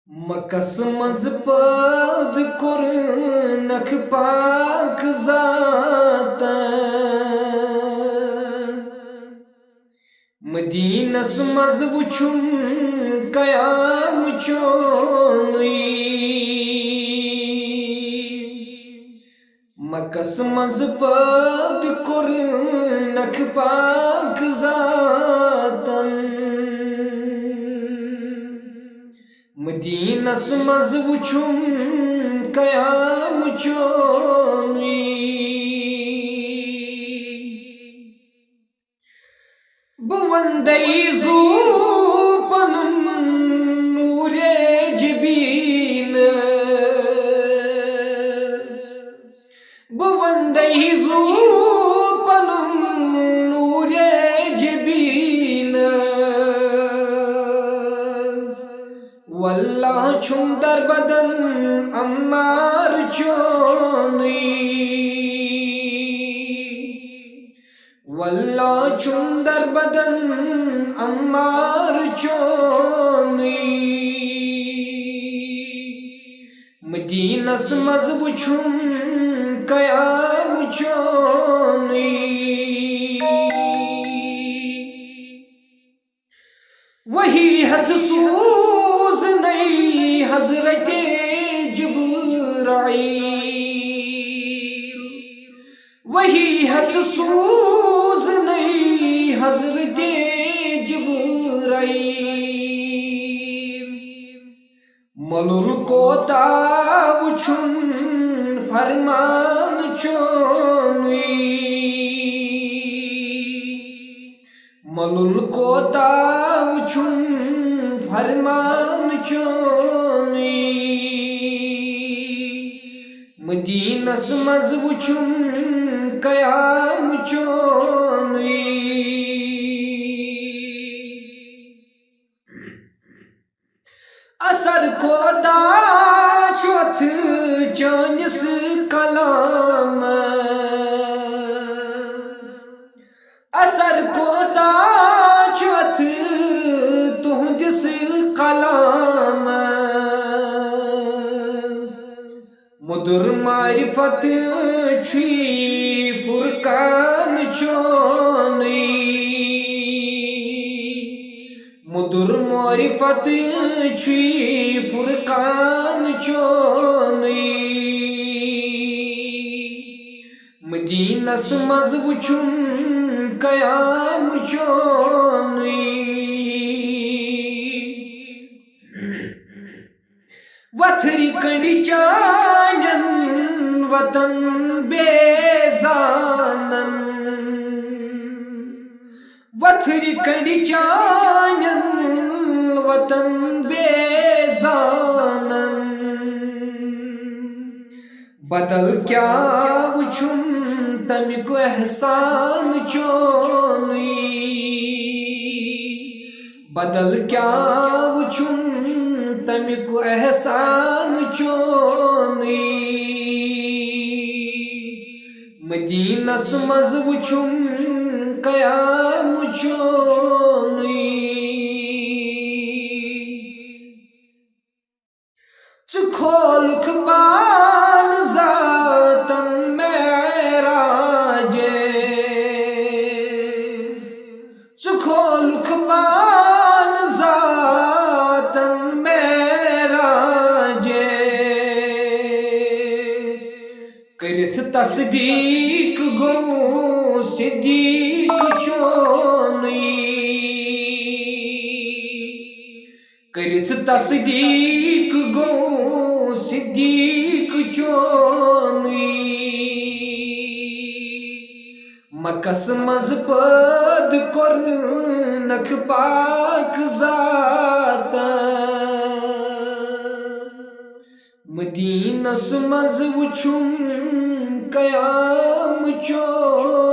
मकस मज पद कोर नख पाक जात मदीनस मज वुछुम कयाम चोनुई मकस मज पद कोर नख पाक जातन मदीनस मज वुछुम कयाम चोनुई बुवंदई जू पनुम नूरे जबीन बुवंदई जू पनुम नूरे जबीन वल्लाह छुम दर बदन अम्मार चोनुई वल्लाह छुम दर बदन अम्मार चोनुई मदीनस मज वुछुम कयाम चोनुई वही हथ सूज नई हजरत जिब्राईल वही हथ सूज नई हजरत जिब्राईल मलुल कोता वुछुम फरमान चोनुई मलुल कोता वुछुम फरमान चोनुई मदीनस मज वुछुम कयाम चोनुई असर कोदा चोथ चानिस कलाम असर कोदा चोथ तुहदिस कलाम मुदुर मारिफत छी फुरकान चोनुई मुदुर मारिफत छी फुरकान चोनुई मदीनस मज वुछुम कयाम चोनुई वथरी कंडी चानन वतन बेजानन वथरी कंडी चानन वतन बेजानन बदल क्या वुछुम तमिको एहसान चोनुई बदल क्या वुछुम तमिको एहसान चोनुई मदीनस मज वुछुम कयाम चोनुई चु खोलुख पान जातन मेराजे चु खोलुख पान जातन मेराजे करिथ तस्दीक गो सिद्दीक चोनुई करिथ तस्दीक गो सिद्दीक चोनुई मकस मज पद कोर नख पाक जात मदीनस मज वुछुम कयाम चोनुई।